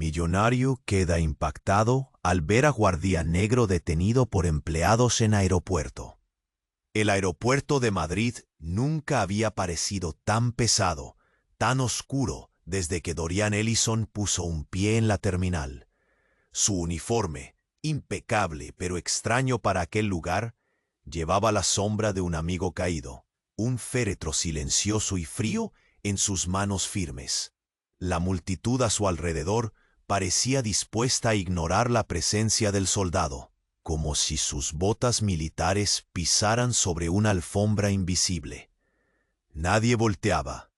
Millonario queda impactado al ver a guardia negro detenido por empleados en aeropuerto. El aeropuerto de Madrid nunca había parecido tan pesado, tan oscuro, desde que Dorian Ellison puso un pie en la terminal. Su uniforme, impecable pero extraño para aquel lugar, llevaba la sombra de un amigo caído, un féretro silencioso y frío en sus manos firmes. La multitud a su alrededor parecía dispuesta a ignorar la presencia del soldado, como si sus botas militares pisaran sobre una alfombra invisible. Nadie volteaba,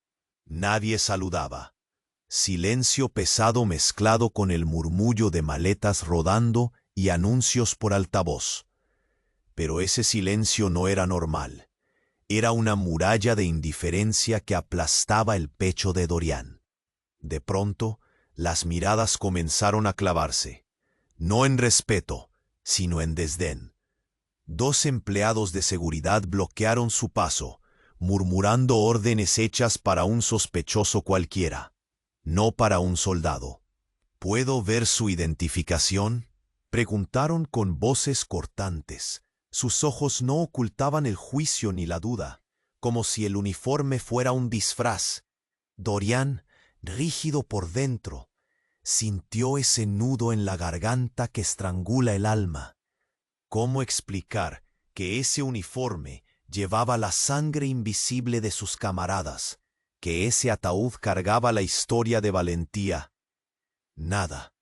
nadie saludaba. Silencio pesado mezclado con el murmullo de maletas rodando y anuncios por altavoz. Pero ese silencio no era normal. Era una muralla de indiferencia que aplastaba el pecho de Dorian. De pronto, las miradas comenzaron a clavarse, no en respeto, sino en desdén. 2 empleados de seguridad bloquearon su paso, murmurando órdenes hechas para un sospechoso cualquiera, no para un soldado. ¿Puedo ver su identificación?, preguntaron con voces cortantes. Sus ojos no ocultaban el juicio ni la duda, como si el uniforme fuera un disfraz. Dorian, rígido por dentro, sintió ese nudo en la garganta que estrangula el alma. ¿Cómo explicar que ese uniforme llevaba la sangre invisible de sus camaradas, que ese ataúd cargaba la historia de valentía? Nada,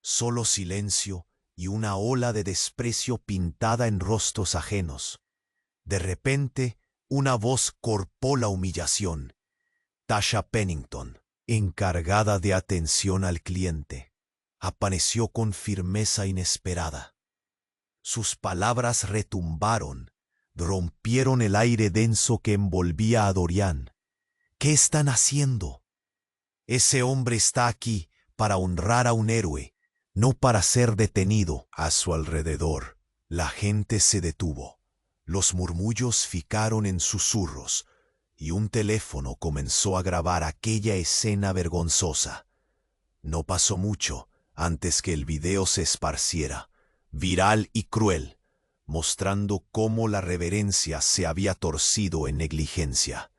solo silencio y una ola de desprecio pintada en rostros ajenos. De repente, una voz corpó la humillación. Tasha Pennington, encargada de atención al cliente, apareció con firmeza inesperada. Sus palabras retumbaron, rompieron el aire denso que envolvía a Dorian. ¿Qué están haciendo? Ese hombre está aquí para honrar a un héroe, no para ser detenido. A su alrededor, la gente se detuvo. Los murmullos ficaron en susurros, y un teléfono comenzó a grabar aquella escena vergonzosa. No pasó mucho antes que el video se esparciera, viral y cruel, mostrando cómo la reverencia se había torcido en negligencia.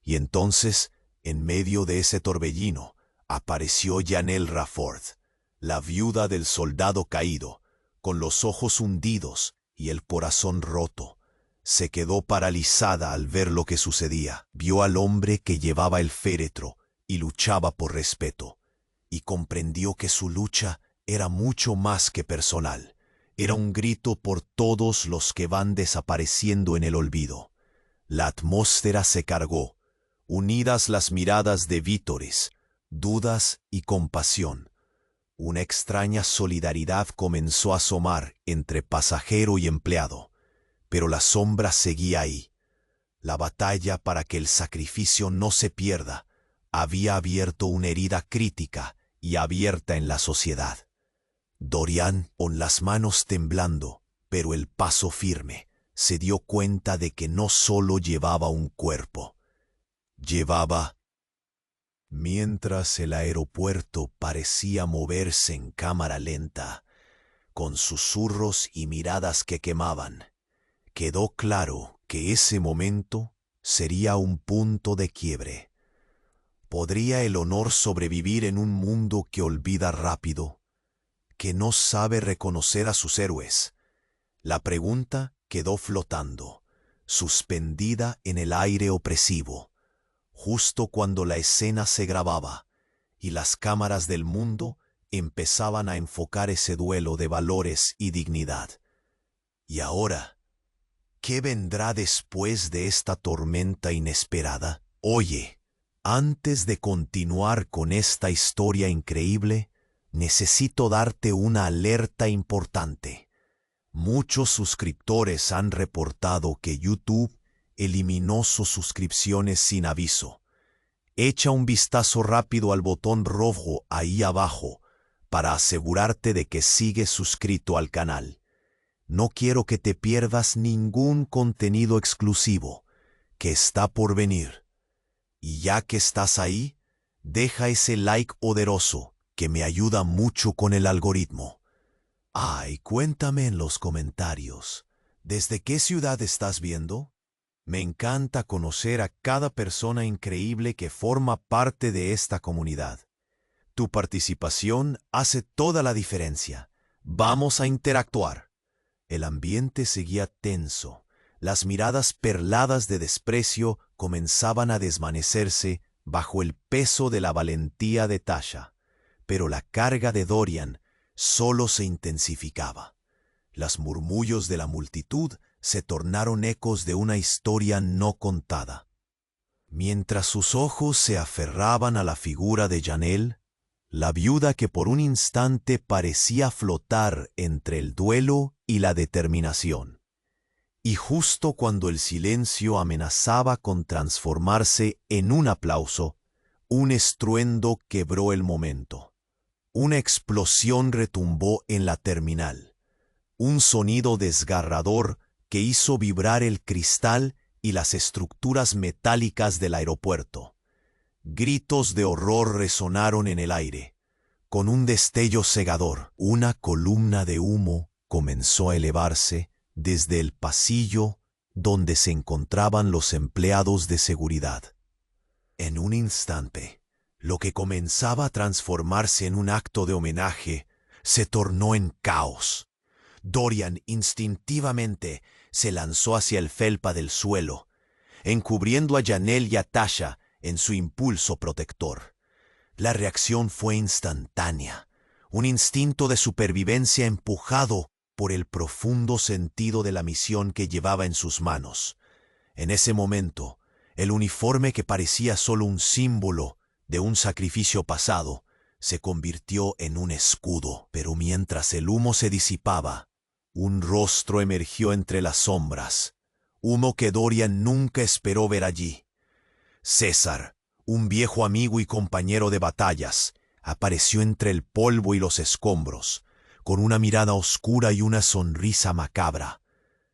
Y entonces, en medio de ese torbellino, apareció Janelle Rafford, la viuda del soldado caído, con los ojos hundidos y el corazón roto. Se quedó paralizada al ver lo que sucedía. Vio al hombre que llevaba el féretro y luchaba por respeto, y comprendió que su lucha era mucho más que personal. Era un grito por todos los que van desapareciendo en el olvido. La atmósfera se cargó, unidas las miradas de vítores, dudas y compasión. Una extraña solidaridad comenzó a asomar entre pasajero y empleado, pero la sombra seguía ahí. La batalla para que el sacrificio no se pierda había abierto una herida crítica y abierta en la sociedad. Dorian, con las manos temblando, pero el paso firme, se dio cuenta de que no solo llevaba un cuerpo, llevaba... Mientras el aeropuerto parecía moverse en cámara lenta, con susurros y miradas que quemaban, quedó claro que ese momento sería un punto de quiebre. ¿Podría el honor sobrevivir en un mundo que olvida rápido, que no sabe reconocer a sus héroes? La pregunta quedó flotando, suspendida en el aire opresivo, justo cuando la escena se grababa y las cámaras del mundo empezaban a enfocar ese duelo de valores y dignidad. Y ahora, ¿qué vendrá después de esta tormenta inesperada? Oye, antes de continuar con esta historia increíble, necesito darte una alerta importante. Muchos suscriptores han reportado que YouTube eliminó sus suscripciones sin aviso. Echa un vistazo rápido al botón rojo ahí abajo para asegurarte de que sigues suscrito al canal. No quiero que te pierdas ningún contenido exclusivo que está por venir. Y ya que estás ahí, deja ese like poderoso que me ayuda mucho con el algoritmo. Ay, cuéntame en los comentarios, ¿desde qué ciudad estás viendo? Me encanta conocer a cada persona increíble que forma parte de esta comunidad. Tu participación hace toda la diferencia. Vamos a interactuar. El ambiente seguía tenso. Las miradas perladas de desprecio comenzaban a desvanecerse bajo el peso de la valentía de Tasha. Pero la carga de Dorian solo se intensificaba. Los murmullos de la multitud se tornaron ecos de una historia no contada. Mientras sus ojos se aferraban a la figura de Janelle, la viuda que por un instante parecía flotar entre el duelo y la determinación. Y justo cuando el silencio amenazaba con transformarse en un aplauso, un estruendo quebró el momento. Una explosión retumbó en la terminal. Un sonido desgarrador que hizo vibrar el cristal y las estructuras metálicas del aeropuerto. Gritos de horror resonaron en el aire. Con un destello cegador, una columna de humo comenzó a elevarse desde el pasillo donde se encontraban los empleados de seguridad. En un instante, lo que comenzaba a transformarse en un acto de homenaje se tornó en caos. Dorian instintivamente se lanzó hacia el felpa del suelo, encubriendo a Janelle y a Tasha en su impulso protector. La reacción fue instantánea, un instinto de supervivencia empujado por el profundo sentido de la misión que llevaba en sus manos. En ese momento, el uniforme que parecía solo un símbolo de un sacrificio pasado se convirtió en un escudo. Pero mientras el humo se disipaba, un rostro emergió entre las sombras, humo que Dorian nunca esperó ver allí. César, un viejo amigo y compañero de batallas, apareció entre el polvo y los escombros, con una mirada oscura y una sonrisa macabra.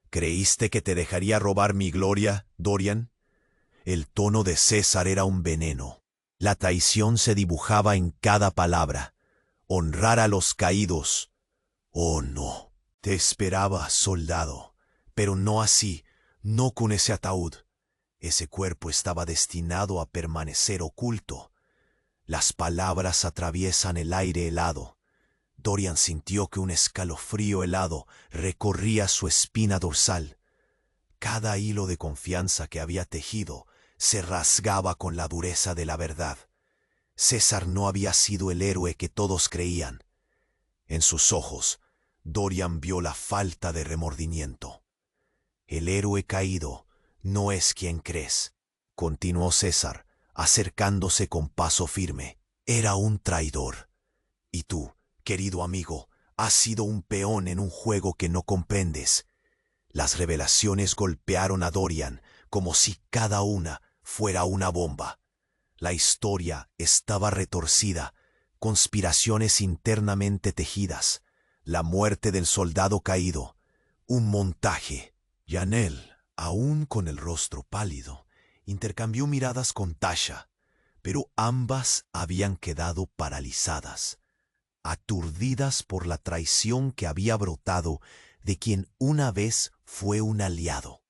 ¿Creíste que te dejaría robar mi gloria, Dorian? El tono de César era un veneno. La traición se dibujaba en cada palabra. Honrar a los caídos. Oh, no. Te esperaba, soldado, pero no así, no con ese ataúd. Ese cuerpo estaba destinado a permanecer oculto. Las palabras atraviesan el aire helado. Dorian sintió que un escalofrío helado recorría su espina dorsal. Cada hilo de confianza que había tejido se rasgaba con la dureza de la verdad. César no había sido el héroe que todos creían. En sus ojos, Dorian vio la falta de remordimiento. El héroe caído no es quien crees, continuó César, acercándose con paso firme. Era un traidor. Y tú, querido amigo, has sido un peón en un juego que no comprendes. Las revelaciones golpearon a Dorian como si cada una fuera una bomba. La historia estaba retorcida, conspiraciones internamente tejidas, la muerte del soldado caído, un montaje. Janelle, aún con el rostro pálido, intercambió miradas con Tasha, pero ambas habían quedado paralizadas, aturdidas por la traición que había brotado de quien una vez fue un aliado.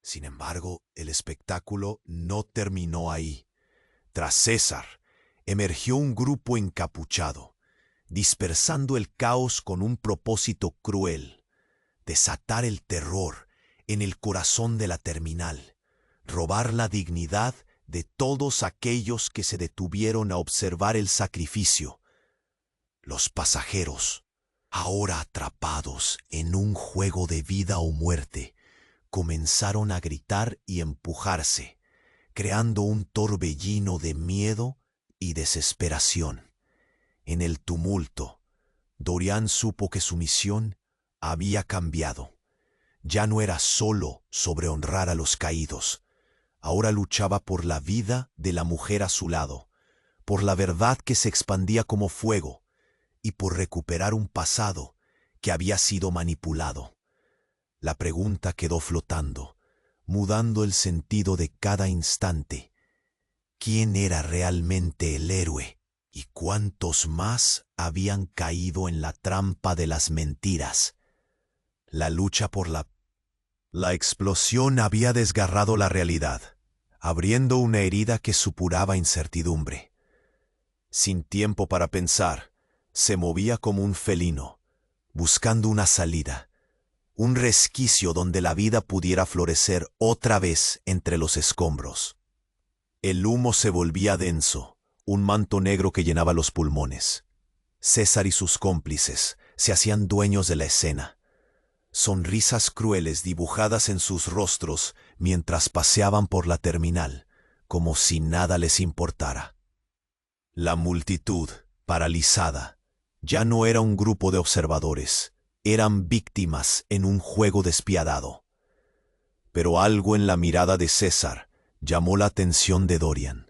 Sin embargo, el espectáculo no terminó ahí. Tras César, emergió un grupo encapuchado, dispersando el caos con un propósito cruel: desatar el terror en el corazón de la terminal, robar la dignidad de todos aquellos que se detuvieron a observar el sacrificio. Los pasajeros, ahora atrapados en un juego de vida o muerte, comenzaron a gritar y empujarse, creando un torbellino de miedo y desesperación. En el tumulto, Dorian supo que su misión había cambiado. Ya no era solo sobre honrar a los caídos. Ahora luchaba por la vida de la mujer a su lado, por la verdad que se expandía como fuego y por recuperar un pasado que había sido manipulado. La pregunta quedó flotando, mudando el sentido de cada instante. ¿Quién era realmente el héroe ¿Y cuántos más habían caído en la trampa de las mentiras? La lucha por La explosión había desgarrado la realidad, abriendo una herida que supuraba incertidumbre. Sin tiempo para pensar, se movía como un felino, buscando una salida, un resquicio donde la vida pudiera florecer otra vez entre los escombros. El humo se volvía denso, un manto negro que llenaba los pulmones. César y sus cómplices se hacían dueños de la escena. Sonrisas crueles dibujadas en sus rostros mientras paseaban por la terminal, como si nada les importara. La multitud, paralizada, ya no era un grupo de observadores, eran víctimas en un juego despiadado. Pero algo en la mirada de César llamó la atención de Dorian.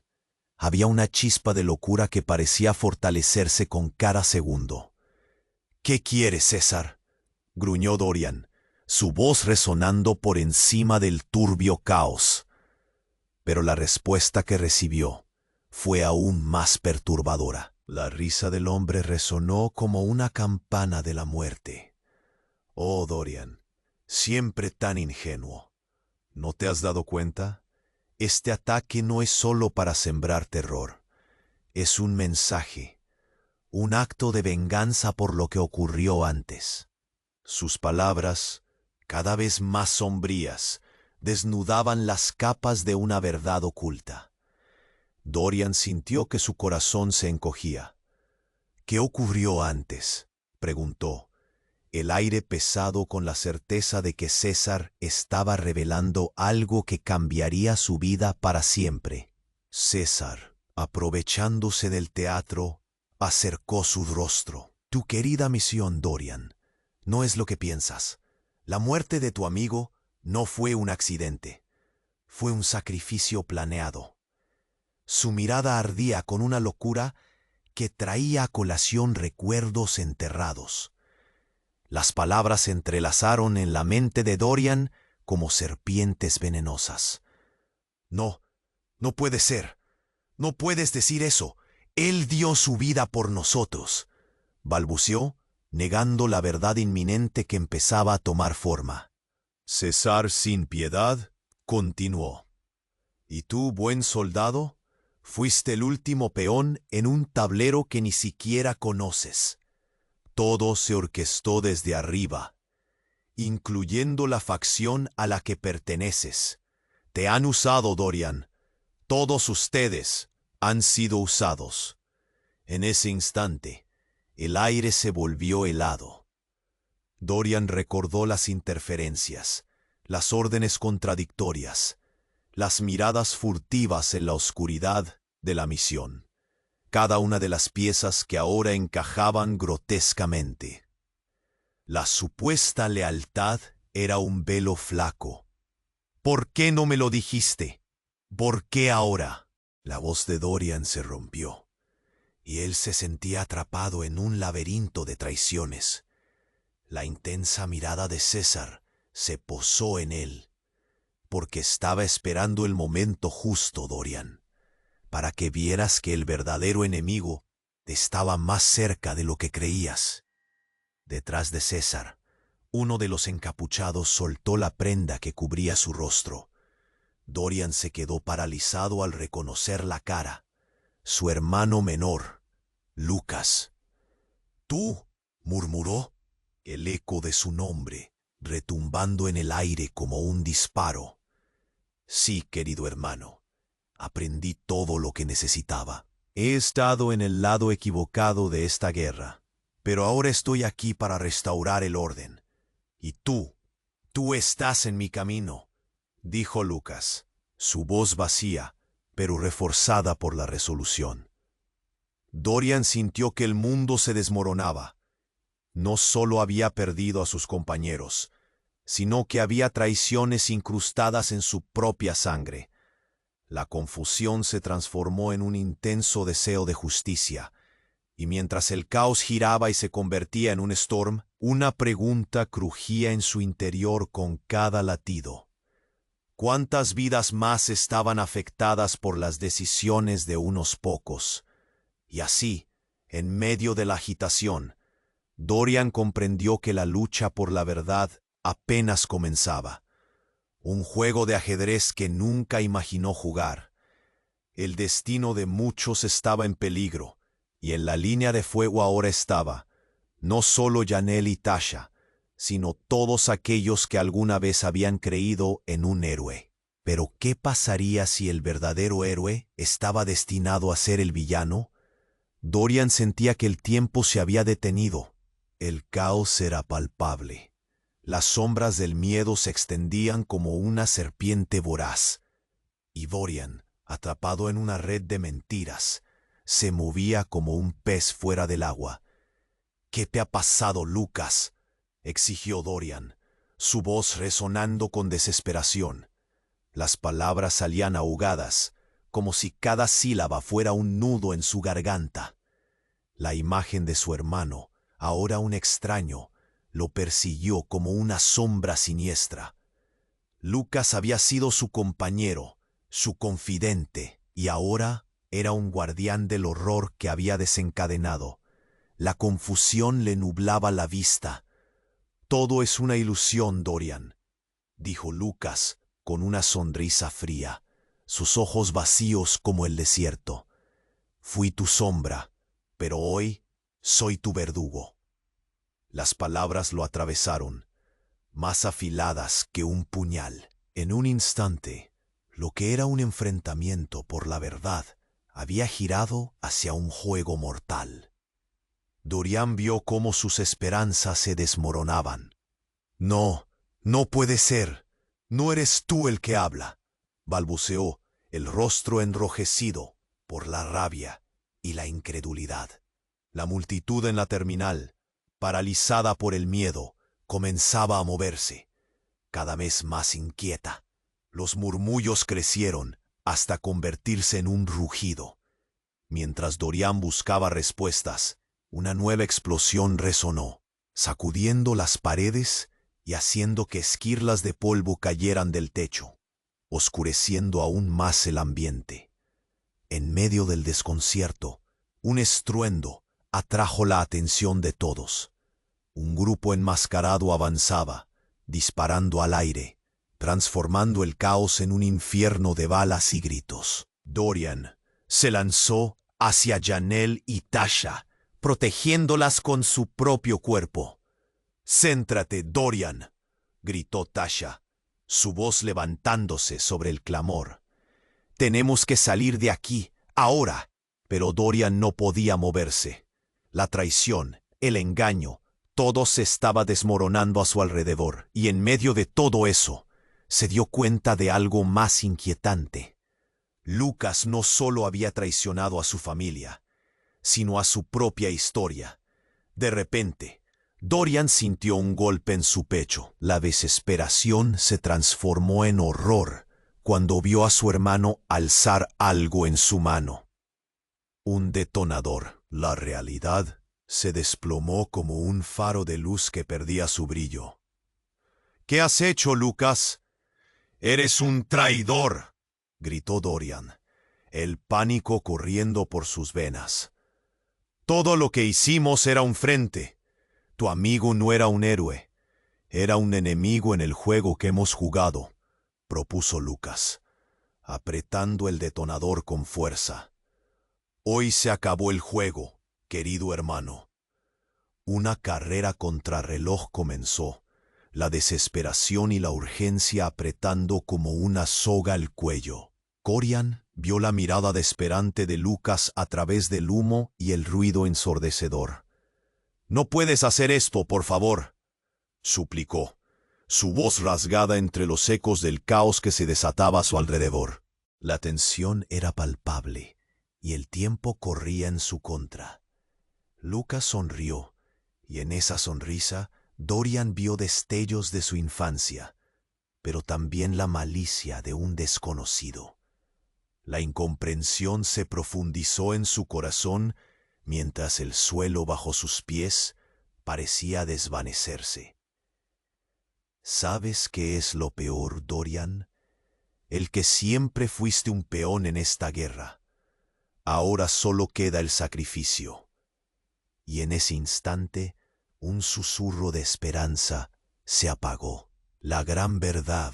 Había una chispa de locura que parecía fortalecerse con cada segundo. «¿Qué quieres, César?», gruñó Dorian, su voz resonando por encima del turbio caos. Pero la respuesta que recibió fue aún más perturbadora. La risa del hombre resonó como una campana de la muerte. «Oh, Dorian, siempre tan ingenuo. ¿No te has dado cuenta? Este ataque no es solo para sembrar terror. Es un mensaje, un acto de venganza por lo que ocurrió antes». Sus palabras, cada vez más sombrías, desnudaban las capas de una verdad oculta. Dorian sintió que su corazón se encogía. «¿Qué ocurrió antes?», preguntó, el aire pesado con la certeza de que César estaba revelando algo que cambiaría su vida para siempre. César, aprovechándose del teatro, acercó su rostro. «Tu querida misión, Dorian, no es lo que piensas. La muerte de tu amigo no fue un accidente. Fue un sacrificio planeado». Su mirada ardía con una locura que traía a colación recuerdos enterrados. Las palabras se entrelazaron en la mente de Dorian como serpientes venenosas. «No, no puede ser. No puedes decir eso. Él dio su vida por nosotros», balbuceó, negando la verdad inminente que empezaba a tomar forma. César, sin piedad, continuó. «¿Y tú, buen soldado? Fuiste el último peón en un tablero que ni siquiera conoces. Todo se orquestó desde arriba, incluyendo la facción a la que perteneces. Te han usado, Dorian. Todos ustedes han sido usados». En ese instante, el aire se volvió helado. Dorian recordó las interferencias, las órdenes contradictorias, las miradas furtivas en la oscuridad de la misión, cada una de las piezas que ahora encajaban grotescamente. La supuesta lealtad era un velo flaco. «¿Por qué no me lo dijiste? ¿Por qué ahora?». La voz de Dorian se rompió, y él se sentía atrapado en un laberinto de traiciones. La intensa mirada de César se posó en él, porque estaba esperando el momento justo, Dorian, para que vieras que el verdadero enemigo estaba más cerca de lo que creías. Detrás de César, uno de los encapuchados soltó la prenda que cubría su rostro. Dorian se quedó paralizado al reconocer la cara. Su hermano menor, Lucas. «¿Tú?», murmuró, el eco de su nombre retumbando en el aire como un disparo. «Sí, querido hermano, aprendí todo lo que necesitaba. He estado en el lado equivocado de esta guerra, pero ahora estoy aquí para restaurar el orden. Y tú estás en mi camino», dijo Lucas, su voz vacía, pero reforzada por la resolución. Dorian sintió que el mundo se desmoronaba. No solo había perdido a sus compañeros, sino que había traiciones incrustadas en su propia sangre. La confusión se transformó en un intenso deseo de justicia, y mientras el caos giraba y se convertía en un storm, una pregunta crujía en su interior con cada latido. ¿Cuántas vidas más estaban afectadas por las decisiones de unos pocos? Y así, en medio de la agitación, Dorian comprendió que la lucha por la verdad apenas comenzaba. Un juego de ajedrez que nunca imaginó jugar. El destino de muchos estaba en peligro, y en la línea de fuego ahora estaba, no solo Janelle y Tasha, sino todos aquellos que alguna vez habían creído en un héroe. Pero ¿qué pasaría si el verdadero héroe estaba destinado a ser el villano? Dorian sentía que el tiempo se había detenido. El caos era palpable. Las sombras del miedo se extendían como una serpiente voraz. Y Dorian, atrapado en una red de mentiras, se movía como un pez fuera del agua. «¿Qué te ha pasado, Lucas?», exigió Dorian, su voz resonando con desesperación. Las palabras salían ahogadas, como si cada sílaba fuera un nudo en su garganta. La imagen de su hermano, ahora un extraño, lo persiguió como una sombra siniestra. Lucas había sido su compañero, su confidente, y ahora era un guardián del horror que había desencadenado. La confusión le nublaba la vista. «Todo es una ilusión, Dorian», dijo Lucas con una sonrisa fría, sus ojos vacíos como el desierto. «Fui tu sombra, pero hoy soy tu verdugo». Las palabras lo atravesaron, más afiladas que un puñal. En un instante, lo que era un enfrentamiento por la verdad había girado hacia un juego mortal. Dorian vio cómo sus esperanzas se desmoronaban. «No, no puede ser. No eres tú el que habla», balbuceó, el rostro enrojecido por la rabia y la incredulidad. La multitud en la terminal, paralizada por el miedo, comenzaba a moverse, cada vez más inquieta. Los murmullos crecieron hasta convertirse en un rugido. Mientras Dorian buscaba respuestas, una nueva explosión resonó, sacudiendo las paredes y haciendo que esquirlas de polvo cayeran del techo, oscureciendo aún más el ambiente. En medio del desconcierto, un estruendo atrajo la atención de todos. Un grupo enmascarado avanzaba, disparando al aire, transformando el caos en un infierno de balas y gritos. Dorian se lanzó hacia Janelle y Tasha, protegiéndolas con su propio cuerpo. «Céntrate, Dorian», gritó Tasha, su voz levantándose sobre el clamor. «Tenemos que salir de aquí, ahora». Pero Dorian no podía moverse. La traición, el engaño, todo se estaba desmoronando a su alrededor, y en medio de todo eso, se dio cuenta de algo más inquietante. Lucas no solo había traicionado a su familia, sino a su propia historia. De repente, Dorian sintió un golpe en su pecho. La desesperación se transformó en horror cuando vio a su hermano alzar algo en su mano. Un detonador. La realidad se desplomó como un faro de luz que perdía su brillo. «¿Qué has hecho, Lucas?» «Eres un traidor», gritó Dorian, el pánico corriendo por sus venas. «Todo lo que hicimos era un frente. Tu amigo no era un héroe. Era un enemigo en el juego que hemos jugado», propuso Lucas, apretando el detonador con fuerza. «Hoy se acabó el juego, querido hermano». Una carrera contrarreloj comenzó, la desesperación y la urgencia apretando como una soga el cuello. Dorian vio la mirada desesperante de Lucas a través del humo y el ruido ensordecedor. «No puedes hacer esto, por favor», suplicó, su voz rasgada entre los ecos del caos que se desataba a su alrededor. La tensión era palpable y el tiempo corría en su contra. Lucas sonrió, y en esa sonrisa Dorian vio destellos de su infancia, pero también la malicia de un desconocido. La incomprensión se profundizó en su corazón mientras el suelo bajo sus pies parecía desvanecerse. ¿Sabes qué es lo peor, Dorian? El que siempre fuiste un peón en esta guerra. Ahora solo queda el sacrificio. Y en ese instante, un susurro de esperanza se apagó. La gran verdad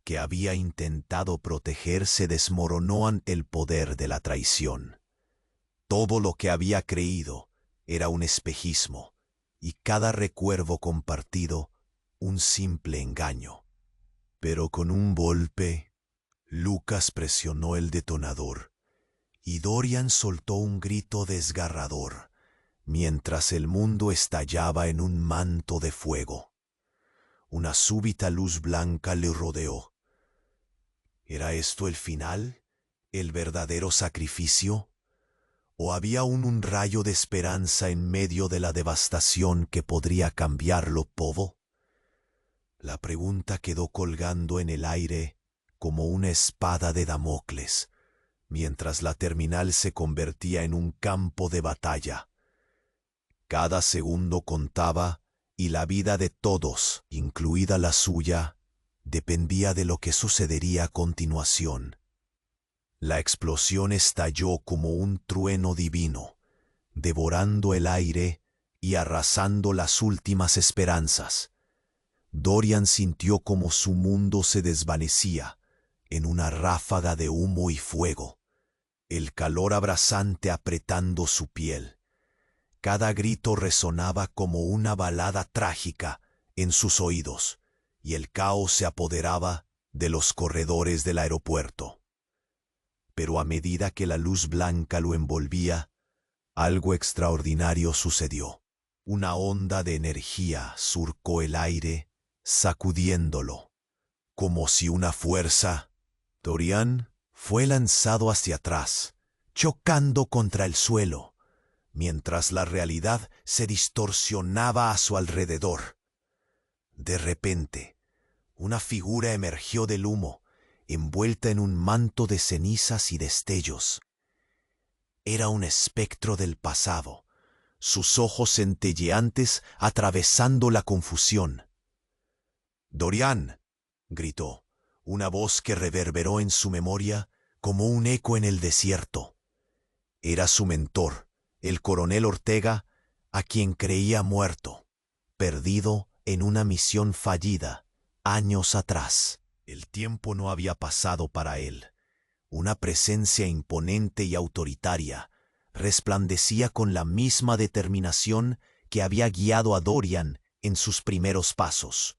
que había intentado proteger se desmoronó ante el poder de la traición. Todo lo que había creído era un espejismo, y cada recuerdo compartido un simple engaño. Pero con un golpe, Lucas presionó el detonador, y Dorian soltó un grito desgarrador, mientras el mundo estallaba en un manto de fuego. Una súbita luz blanca le rodeó. ¿Era esto el final? ¿El verdadero sacrificio? ¿O había aún un rayo de esperanza en medio de la devastación que podría cambiarlo todo? La pregunta quedó colgando en el aire como una espada de Damocles, mientras la terminal se convertía en un campo de batalla. Cada segundo contaba y la vida de todos, incluida la suya, dependía de lo que sucedería a continuación. La explosión estalló como un trueno divino, devorando el aire y arrasando las últimas esperanzas. Dorian sintió como su mundo se desvanecía en una ráfaga de humo y fuego, el calor abrasante apretando su piel. Cada grito resonaba como una balada trágica en sus oídos, y el caos se apoderaba de los corredores del aeropuerto. Pero a medida que la luz blanca lo envolvía, algo extraordinario sucedió. Una onda de energía surcó el aire, sacudiéndolo, como si una fuerza. Dorian fue lanzado hacia atrás, chocando contra el suelo, mientras la realidad se distorsionaba a su alrededor. De repente, una figura emergió del humo, envuelta en un manto de cenizas y destellos. Era un espectro del pasado, sus ojos centelleantes atravesando la confusión. «¡Dorian!», gritó, una voz que reverberó en su memoria como un eco en el desierto. Era su mentor, el coronel Ortega, a quien creía muerto, perdido en una misión fallida, años atrás. El tiempo no había pasado para él. Una presencia imponente y autoritaria resplandecía con la misma determinación que había guiado a Dorian en sus primeros pasos.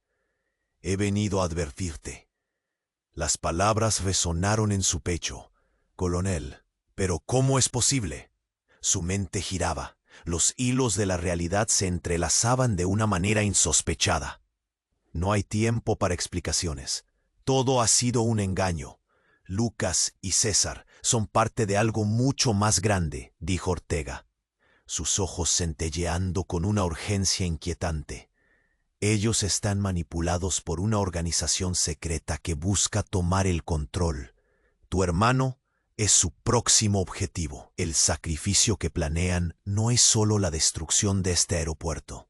«He venido a advertirte». Las palabras resonaron en su pecho. «Coronel, ¿pero cómo es posible?». Su mente giraba. Los hilos de la realidad se entrelazaban de una manera insospechada. «No hay tiempo para explicaciones. Todo ha sido un engaño. Lucas y César son parte de algo mucho más grande», dijo Ortega, sus ojos centelleando con una urgencia inquietante. «Ellos están manipulados por una organización secreta que busca tomar el control. Tu hermano es su próximo objetivo. El sacrificio que planean no es solo la destrucción de este aeropuerto.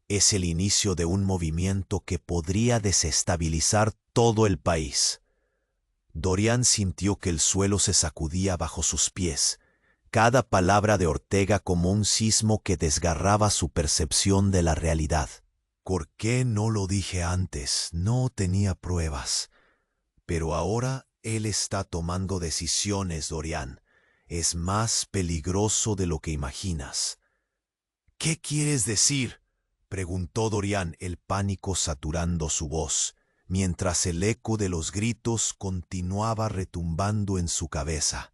Es el inicio de un movimiento que podría desestabilizar todo el país». Dorian sintió que el suelo se sacudía bajo sus pies, cada palabra de Ortega como un sismo que desgarraba su percepción de la realidad. «¿Por qué no lo dije antes? No tenía pruebas. Pero ahora él está tomando decisiones, Dorian. Es más peligroso de lo que imaginas». «¿Qué quieres decir?», preguntó Dorian, el pánico saturando su voz, mientras el eco de los gritos continuaba retumbando en su cabeza.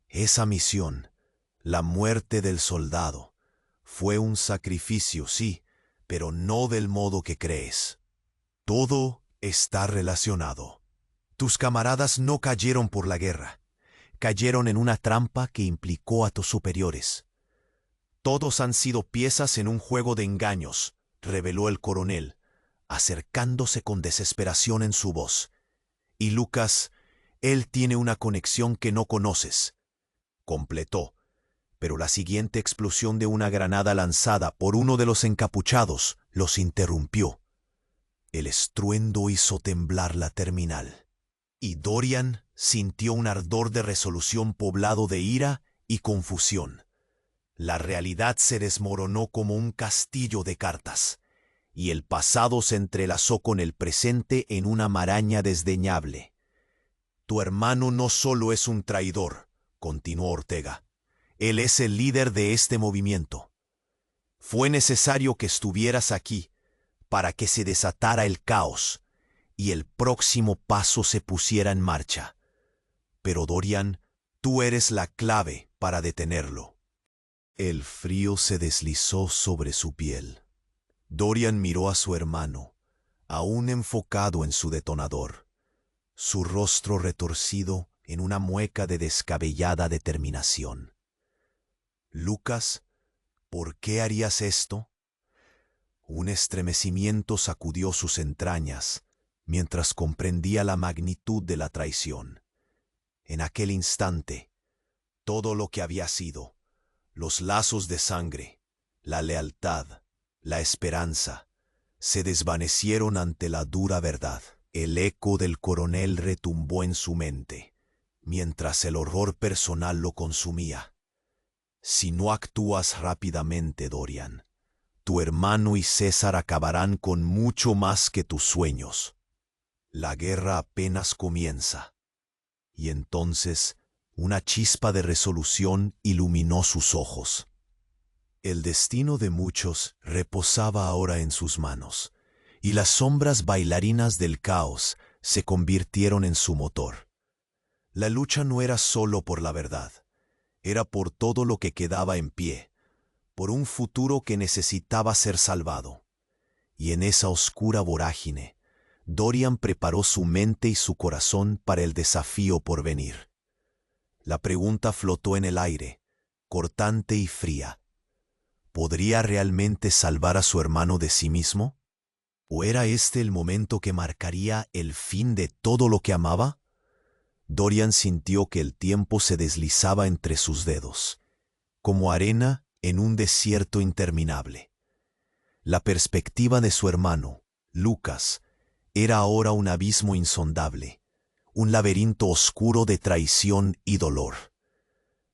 «Esa misión, la muerte del soldado, fue un sacrificio, sí, pero no del modo que crees. Todo está relacionado. Tus camaradas no cayeron por la guerra. Cayeron en una trampa que implicó a tus superiores. Todos han sido piezas en un juego de engaños», reveló el coronel, acercándose con desesperación en su voz. «Y Lucas, él tiene una conexión que no conoces», completó. Pero la siguiente explosión de una granada lanzada por uno de los encapuchados los interrumpió. El estruendo hizo temblar la terminal, y Dorian sintió un ardor de resolución poblado de ira y confusión. La realidad se desmoronó como un castillo de cartas, y el pasado se entrelazó con el presente en una maraña desdeñable. Tu hermano no solo es un traidor, continuó Ortega. Él es el líder de este movimiento. Fue necesario que estuvieras aquí para que se desatara el caos y el próximo paso se pusiera en marcha. Pero Dorian, tú eres la clave para detenerlo. El frío se deslizó sobre su piel. Dorian miró a su hermano, aún enfocado en su detonador, su rostro retorcido en una mueca de descabellada determinación. Lucas, ¿por qué harías esto? Un estremecimiento sacudió sus entrañas mientras comprendía la magnitud de la traición. En aquel instante, todo lo que había sido, los lazos de sangre, la lealtad, la esperanza, se desvanecieron ante la dura verdad. El eco del coronel retumbó en su mente, mientras el horror personal lo consumía. Si no actúas rápidamente, Dorian, tu hermano y César acabarán con mucho más que tus sueños. La guerra apenas comienza. Y entonces una chispa de resolución iluminó sus ojos. El destino de muchos reposaba ahora en sus manos, y las sombras bailarinas del caos se convirtieron en su motor. La lucha no era solo por la verdad, era por todo lo que quedaba en pie, por un futuro que necesitaba ser salvado. Y en esa oscura vorágine, Dorian preparó su mente y su corazón para el desafío por venir. La pregunta flotó en el aire, cortante y fría. ¿Podría realmente salvar a su hermano de sí mismo? ¿O era este el momento que marcaría el fin de todo lo que amaba? Dorian sintió que el tiempo se deslizaba entre sus dedos, como arena en un desierto interminable. La perspectiva de su hermano, Lucas, era ahora un abismo insondable, un laberinto oscuro de traición y dolor.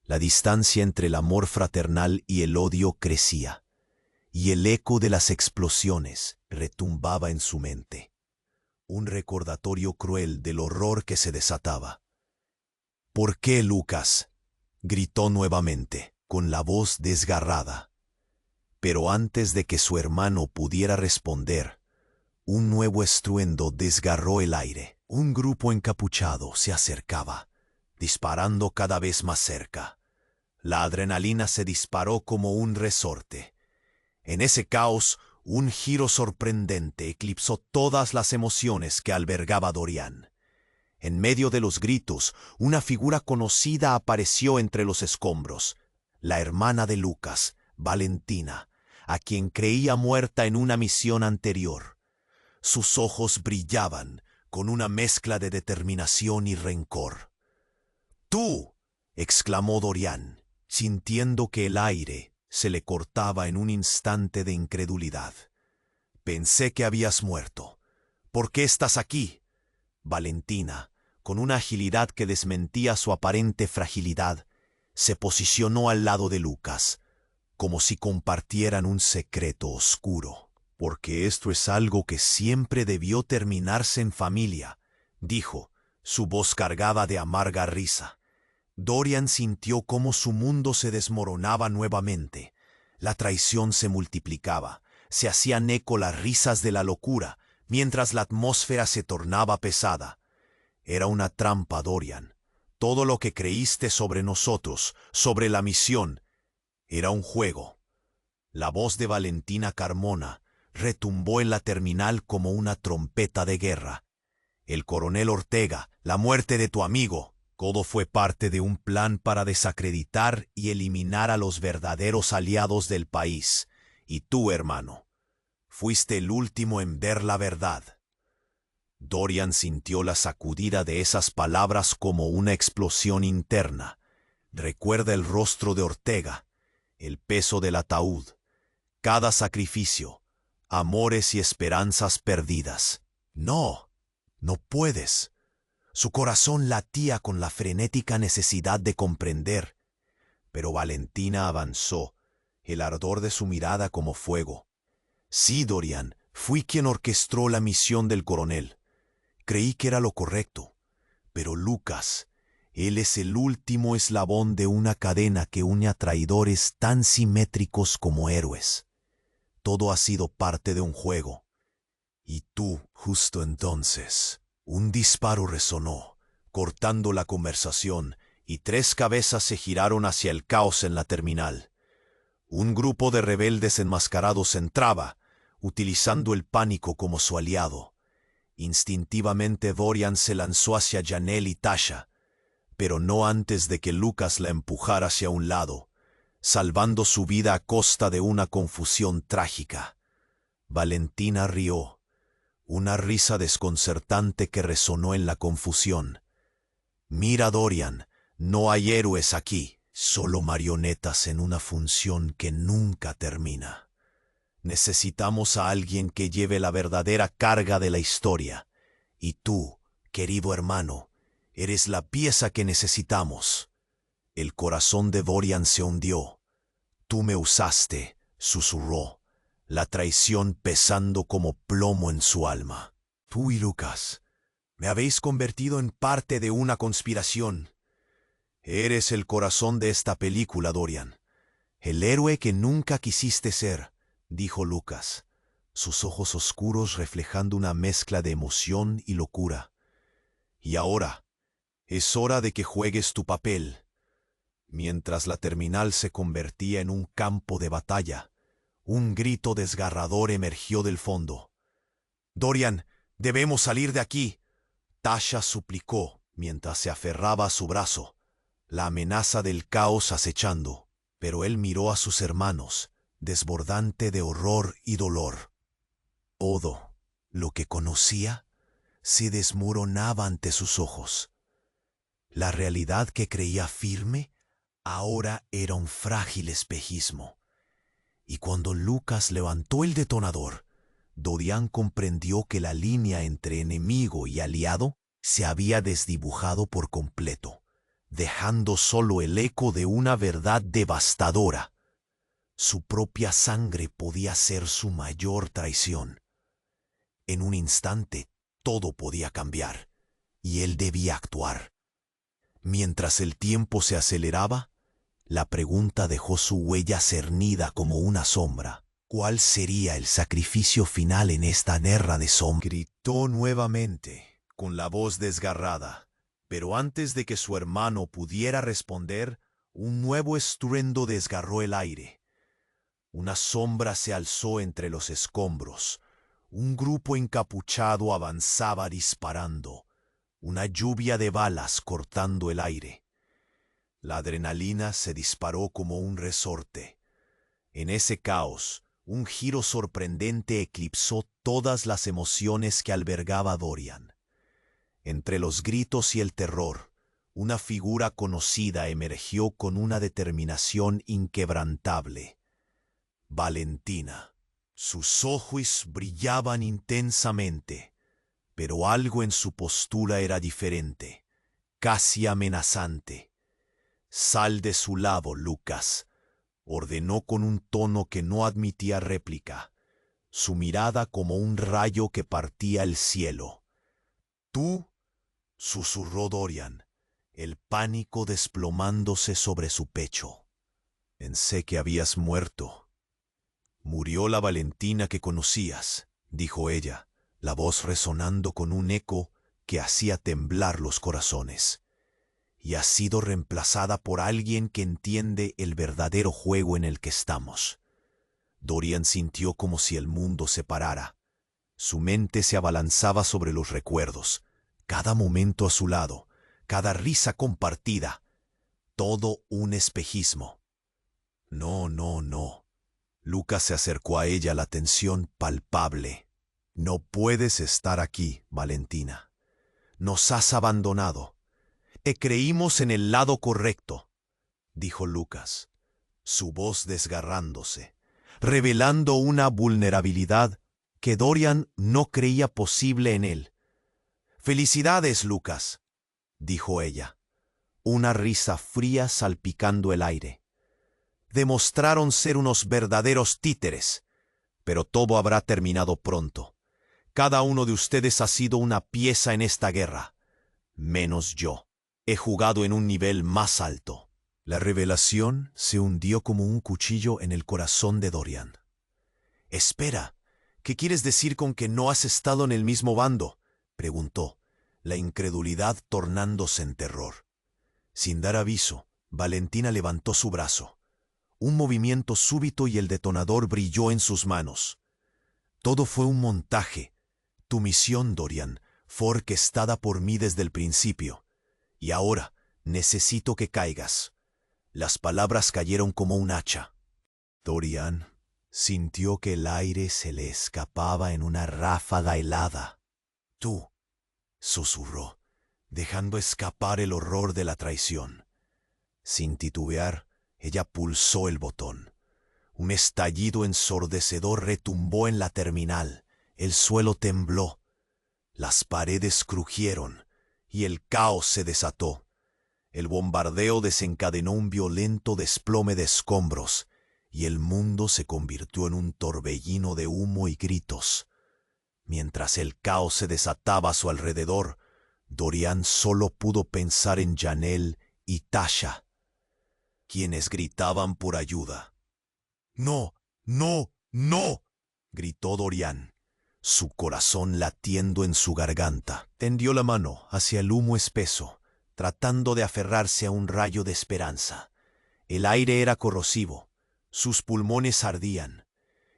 La distancia entre el amor fraternal y el odio crecía, y el eco de las explosiones retumbaba en su mente. Un recordatorio cruel del horror que se desataba. ¿Por qué, Lucas?, gritó nuevamente, con la voz desgarrada. Pero antes de que su hermano pudiera responder, un nuevo estruendo desgarró el aire. Un grupo encapuchado se acercaba, disparando cada vez más cerca. La adrenalina se disparó como un resorte. En ese caos, un giro sorprendente eclipsó todas las emociones que albergaba Dorian. En medio de los gritos, una figura conocida apareció entre los escombros, la hermana de Lucas, Valentina, a quien creía muerta en una misión anterior. Sus ojos brillaban con una mezcla de determinación y rencor. ¡Tú!, exclamó Dorian, sintiendo que el aire se le cortaba en un instante de incredulidad. Pensé que habías muerto. ¿Por qué estás aquí? Valentina, con una agilidad que desmentía su aparente fragilidad, se posicionó al lado de Lucas, como si compartieran un secreto oscuro. Porque esto es algo que siempre debió terminarse en familia, dijo, su voz cargada de amarga risa. Dorian sintió cómo su mundo se desmoronaba nuevamente. La traición se multiplicaba, se hacían eco las risas de la locura, mientras la atmósfera se tornaba pesada. Era una trampa, Dorian. Todo lo que creíste sobre nosotros, sobre la misión, era un juego. La voz de Valentina Carmona retumbó en la terminal como una trompeta de guerra. El coronel Ortega, la muerte de tu amigo, todo fue parte de un plan para desacreditar y eliminar a los verdaderos aliados del país. Y tú, hermano, fuiste el último en ver la verdad. Dorian sintió la sacudida de esas palabras como una explosión interna. Recuerda el rostro de Ortega, el peso del ataúd, cada sacrificio, amores y esperanzas perdidas. No, no puedes. Su corazón latía con la frenética necesidad de comprender. Pero Valentina avanzó, el ardor de su mirada como fuego. Sí, Dorian, fui quien orquestó la misión del coronel. Creí que era lo correcto. Pero Lucas, él es el último eslabón de una cadena que une a traidores tan simétricos como héroes. Todo ha sido parte de un juego. Y tú, justo entonces, un disparo resonó, cortando la conversación, y 3 cabezas se giraron hacia el caos en la terminal. Un grupo de rebeldes enmascarados entraba, utilizando el pánico como su aliado. Instintivamente Dorian se lanzó hacia Janelle y Tasha, pero no antes de que Lucas la empujara hacia un lado, salvando su vida a costa de una confusión trágica. Valentina rió, una risa desconcertante que resonó en la confusión. Mira, Dorian, no hay héroes aquí, solo marionetas en una función que nunca termina. Necesitamos a alguien que lleve la verdadera carga de la historia, y tú, querido hermano, eres la pieza que necesitamos. El corazón de Dorian se hundió. Tú me usaste, susurró, la traición pesando como plomo en su alma. Tú y Lucas, me habéis convertido en parte de una conspiración. Eres el corazón de esta película, Dorian. El héroe que nunca quisiste ser, dijo Lucas, sus ojos oscuros reflejando una mezcla de emoción y locura. Y ahora, es hora de que juegues tu papel. Mientras la terminal se convertía en un campo de batalla, un grito desgarrador emergió del fondo. «Dorian, debemos salir de aquí», Tasha suplicó mientras se aferraba a su brazo, la amenaza del caos acechando, pero él miró a sus hermanos, desbordante de horror y dolor. Todo lo que conocía se desmoronaba ante sus ojos. La realidad que creía firme ahora era un frágil espejismo. Y cuando Lucas levantó el detonador, Dorian comprendió que la línea entre enemigo y aliado se había desdibujado por completo, dejando solo el eco de una verdad devastadora. Su propia sangre podía ser su mayor traición. En un instante, todo podía cambiar, y él debía actuar. Mientras el tiempo se aceleraba, la pregunta dejó su huella cernida como una sombra. ¿Cuál sería el sacrificio final en esta guerra de sombras? Gritó nuevamente, con la voz desgarrada, pero antes de que su hermano pudiera responder, un nuevo estruendo desgarró el aire. Una sombra se alzó entre los escombros. Un grupo encapuchado avanzaba disparando, una lluvia de balas cortando el aire. La adrenalina se disparó como un resorte. En ese caos, un giro sorprendente eclipsó todas las emociones que albergaba Dorian. Entre los gritos y el terror, una figura conocida emergió con una determinación inquebrantable. Valentina. Sus ojos brillaban intensamente, pero algo en su postura era diferente, casi amenazante. «Sal de su lado, Lucas», ordenó con un tono que no admitía réplica, su mirada como un rayo que partía el cielo. «¿Tú?», susurró Dorian, el pánico desplomándose sobre su pecho. «Pensé que habías muerto». «Murió la Valentina que conocías», dijo ella, la voz resonando con un eco que hacía temblar los corazones. «Y ha sido reemplazada por alguien que entiende el verdadero juego en el que estamos». Dorian sintió como si el mundo se parara. Su mente se abalanzaba sobre los recuerdos, cada momento a su lado, cada risa compartida, todo un espejismo. «No, no, no». Lucas se acercó a ella, la tensión palpable. «No puedes estar aquí, Valentina. Nos has abandonado. Te creímos en el lado correcto», dijo Lucas, su voz desgarrándose, revelando una vulnerabilidad que Dorian no creía posible en él. «Felicidades, Lucas», dijo ella, una risa fría salpicando el aire. Demostraron ser unos verdaderos títeres. Pero todo habrá terminado pronto. Cada uno de ustedes ha sido una pieza en esta guerra. Menos yo. He jugado en un nivel más alto. La revelación se hundió como un cuchillo en el corazón de Dorian. «Espera, ¿qué quieres decir con que no has estado en el mismo bando?», preguntó, la incredulidad tornándose en terror. Sin dar aviso, Valentina levantó su brazo. Un movimiento súbito y el detonador brilló en sus manos. «Todo fue un montaje. Tu misión, Dorian, fue orquestada por mí desde el principio. Y ahora necesito que caigas». Las palabras cayeron como un hacha. Dorian sintió que el aire se le escapaba en una ráfaga helada. «Tú», susurró, dejando escapar el horror de la traición. Sin titubear, ella pulsó el botón. Un estallido ensordecedor retumbó en la terminal. El suelo tembló. Las paredes crujieron y el caos se desató. El bombardeo desencadenó un violento desplome de escombros y el mundo se convirtió en un torbellino de humo y gritos. Mientras el caos se desataba a su alrededor, Dorian solo pudo pensar en Janelle y Tasha, quienes gritaban por ayuda. «¡No, no, no!», gritó Dorian, su corazón latiendo en su garganta. Tendió la mano hacia el humo espeso, tratando de aferrarse a un rayo de esperanza. El aire era corrosivo, sus pulmones ardían,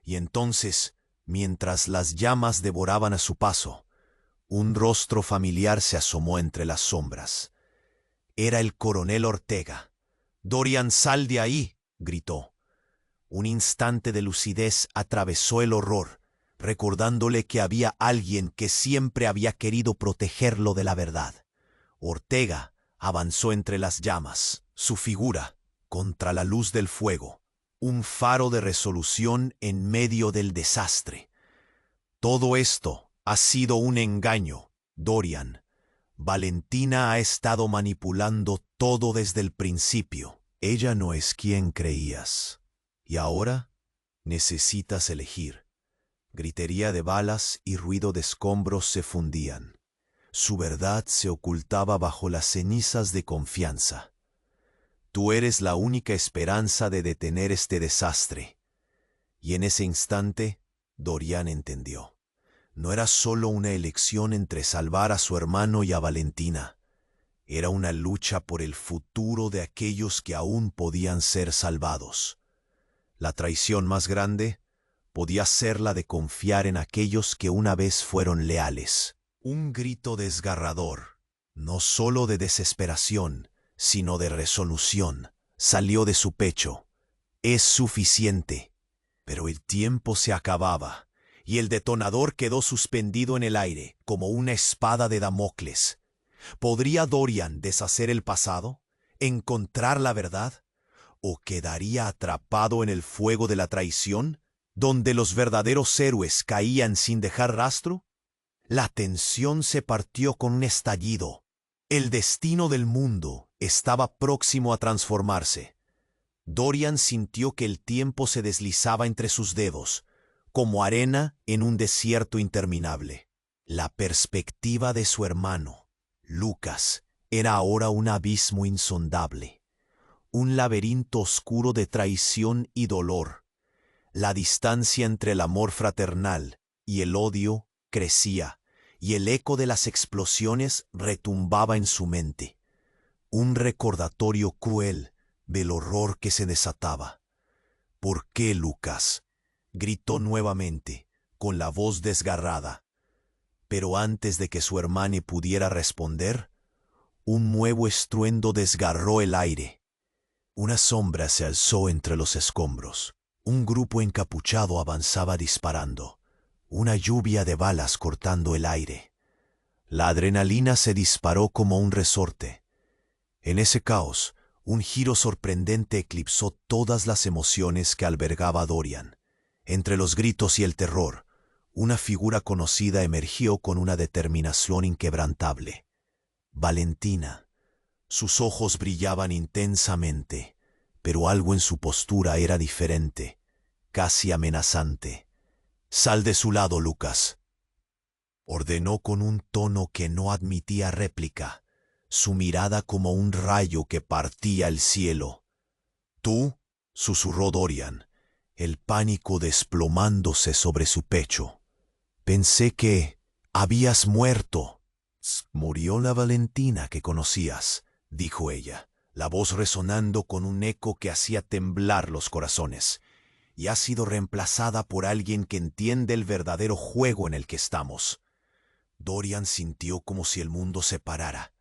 y entonces, mientras las llamas devoraban a su paso, un rostro familiar se asomó entre las sombras. Era el coronel Ortega. «Dorian, sal de ahí», gritó. Un instante de lucidez atravesó el horror, recordándole que había alguien que siempre había querido protegerlo de la verdad. Ortega avanzó entre las llamas, su figura, contra la luz del fuego, un faro de resolución en medio del desastre. «Todo esto ha sido un engaño, Dorian. Valentina ha estado manipulando todo desde el principio. Ella no es quien creías. Y ahora necesitas elegir». Gritería de balas y ruido de escombros se fundían. Su verdad se ocultaba bajo las cenizas de confianza. «Tú eres la única esperanza de detener este desastre». Y en ese instante, Dorian entendió. No era solo una elección entre salvar a su hermano y a Valentina. Era una lucha por el futuro de aquellos que aún podían ser salvados. La traición más grande podía ser la de confiar en aquellos que una vez fueron leales. Un grito desgarrador, no solo de desesperación, sino de resolución, salió de su pecho. «Es suficiente». Pero el tiempo se acababa, y el detonador quedó suspendido en el aire, como una espada de Damocles. ¿Podría Dorian deshacer el pasado? ¿Encontrar la verdad? ¿O quedaría atrapado en el fuego de la traición, donde los verdaderos héroes caían sin dejar rastro? La tensión se partió con un estallido. El destino del mundo estaba próximo a transformarse. Dorian sintió que el tiempo se deslizaba entre sus dedos, como arena en un desierto interminable. La perspectiva de su hermano, Lucas, era ahora un abismo insondable, un laberinto oscuro de traición y dolor. La distancia entre el amor fraternal y el odio crecía, y el eco de las explosiones retumbaba en su mente. Un recordatorio cruel del horror que se desataba. «¿Por qué, Lucas?», gritó nuevamente, con la voz desgarrada. Pero antes de que su hermana pudiera responder, un nuevo estruendo desgarró el aire. Una sombra se alzó entre los escombros. Un grupo encapuchado avanzaba disparando, una lluvia de balas cortando el aire. La adrenalina se disparó como un resorte. En ese caos, un giro sorprendente eclipsó todas las emociones que albergaba Dorian. Entre los gritos y el terror, una figura conocida emergió con una determinación inquebrantable. Valentina. Sus ojos brillaban intensamente, pero algo en su postura era diferente, casi amenazante. «Sal de su lado, Lucas», ordenó con un tono que no admitía réplica, su mirada como un rayo que partía el cielo. «¿Tú?», susurró Dorian, el pánico desplomándose sobre su pecho. «Pensé que habías muerto». «Murió la Valentina que conocías», dijo ella, la voz resonando con un eco que hacía temblar los corazones. «Y ha sido reemplazada por alguien que entiende el verdadero juego en el que estamos». Dorian sintió como si el mundo se parara.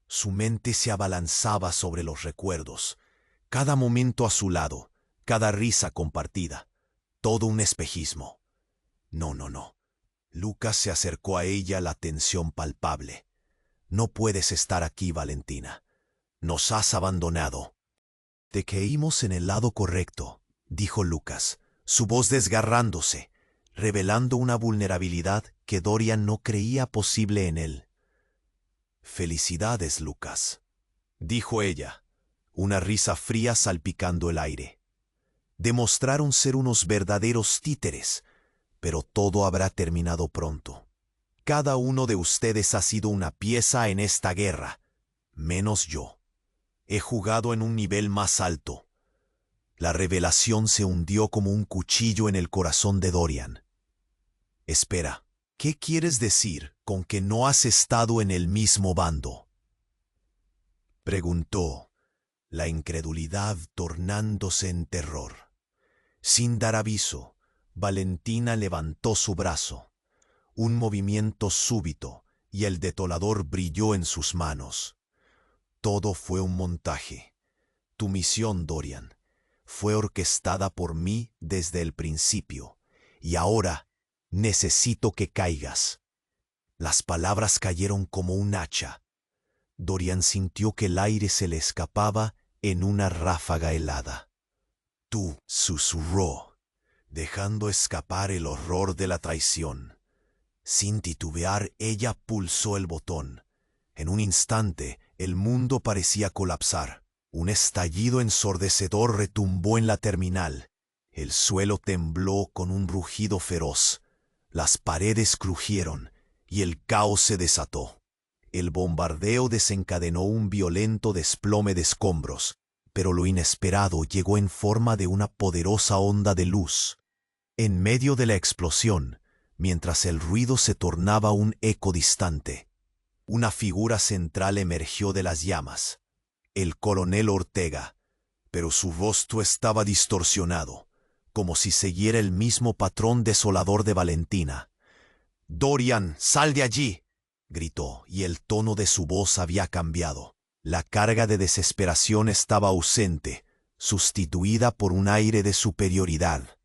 Su mente se abalanzaba sobre los recuerdos. Cada momento a su lado, cada risa compartida, todo un espejismo. No. Lucas se acercó a ella, la tensión palpable. «No puedes estar aquí, Valentina. Nos has abandonado». «Te caímos en el lado correcto», dijo Lucas, su voz desgarrándose, revelando una vulnerabilidad que Dorian no creía posible en él. «Felicidades, Lucas», dijo ella, una risa fría salpicando el aire. «Demostraron ser unos verdaderos títeres, pero todo habrá terminado pronto. Cada uno de ustedes ha sido una pieza en esta guerra, menos yo. He jugado en un nivel más alto». La revelación se hundió como un cuchillo en el corazón de Dorian. «Espera, ¿qué quieres decir con que no has estado en el mismo bando?», preguntó, la incredulidad tornándose en terror. Sin dar aviso, Valentina levantó su brazo. Un movimiento súbito y el detonador brilló en sus manos. «Todo fue un montaje. Tu misión, Dorian, fue orquestada por mí desde el principio, y ahora necesito que caigas». Las palabras cayeron como un hacha. Dorian sintió que el aire se le escapaba en una ráfaga helada. «Tú», susurró, dejando escapar el horror de la traición. Sin titubear, ella pulsó el botón. En un instante, el mundo parecía colapsar. Un estallido ensordecedor retumbó en la terminal. El suelo tembló con un rugido feroz. Las paredes crujieron y el caos se desató. El bombardeo desencadenó un violento desplome de escombros, pero lo inesperado llegó en forma de una poderosa onda de luz. En medio de la explosión, mientras el ruido se tornaba un eco distante, una figura central emergió de las llamas. El coronel Ortega, pero su rostro estaba distorsionado, como si siguiera el mismo patrón desolador de Valentina. «Dorian, sal de allí», gritó, y el tono de su voz había cambiado. La carga de desesperación estaba ausente, sustituida por un aire de superioridad.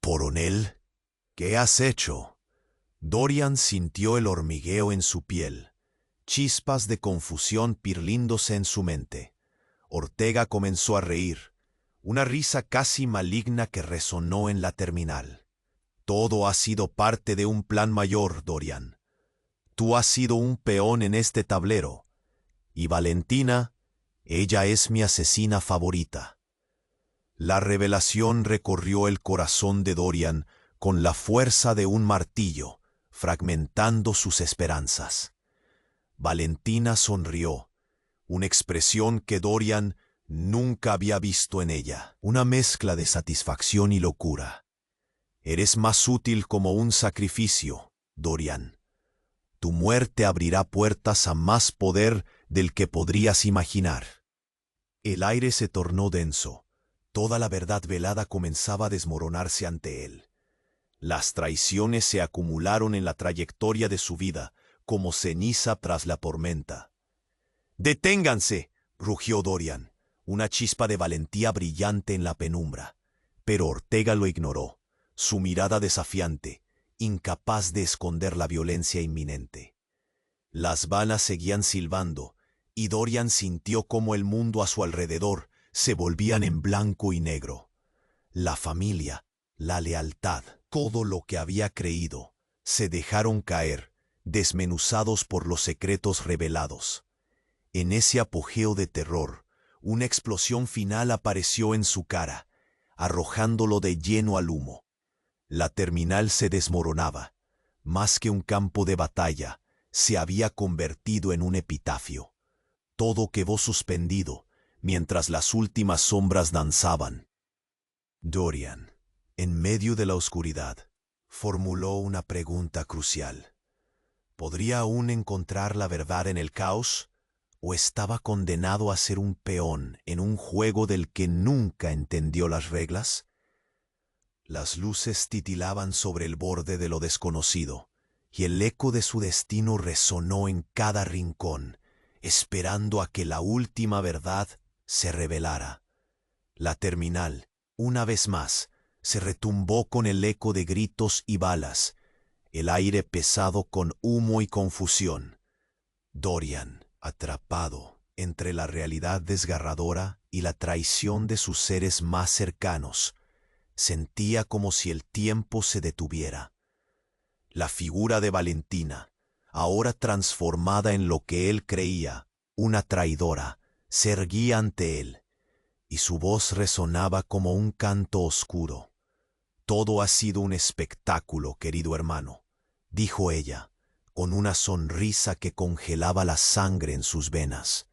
«¿Coronel? ¿Qué has hecho?». Dorian sintió el hormigueo en su piel, chispas de confusión pirlándose en su mente. Ortega comenzó a reír, una risa casi maligna que resonó en la terminal. «Todo ha sido parte de un plan mayor, Dorian. Tú has sido un peón en este tablero. Y Valentina, ella es mi asesina favorita». La revelación recorrió el corazón de Dorian con la fuerza de un martillo, fragmentando sus esperanzas. Valentina sonrió, una expresión que Dorian nunca había visto en ella, una mezcla de satisfacción y locura. «Eres más útil como un sacrificio, Dorian. Tu muerte abrirá puertas a más poder del que podrías imaginar». El aire se tornó denso. Toda la verdad velada comenzaba a desmoronarse ante él. Las traiciones se acumularon en la trayectoria de su vida, como ceniza tras la tormenta. «¡Deténganse!», rugió Dorian, una chispa de valentía brillante en la penumbra. Pero Ortega lo ignoró, su mirada desafiante, incapaz de esconder la violencia inminente. Las balas seguían silbando, y Dorian sintió cómo el mundo a su alrededor se volvían en blanco y negro. La familia, la lealtad, todo lo que había creído, se dejaron caer, desmenuzados por los secretos revelados. En ese apogeo de terror, Una explosión final apareció en su cara, arrojándolo de lleno al humo. La terminal se desmoronaba. Más que un campo de batalla, se había convertido en un epitafio. Todo quedó suspendido, mientras las últimas sombras danzaban. Dorian, en medio de la oscuridad, formuló una pregunta crucial. ¿Podría aún encontrar la verdad en el caos? ¿O estaba condenado a ser un peón en un juego del que nunca entendió las reglas? Las luces titilaban sobre el borde de lo desconocido, y el eco de su destino resonó en cada rincón, esperando a que la última verdad se revelara. La terminal, una vez más, se retumbó con el eco de gritos y balas, el aire pesado con humo y confusión. Dorian, atrapado entre la realidad desgarradora y la traición de sus seres más cercanos, sentía como si el tiempo se detuviera. La figura de Valentina, ahora transformada en lo que él creía, una traidora, se erguía ante él, y su voz resonaba como un canto oscuro. «Todo ha sido un espectáculo, querido hermano», dijo ella, con una sonrisa que congelaba la sangre en sus venas.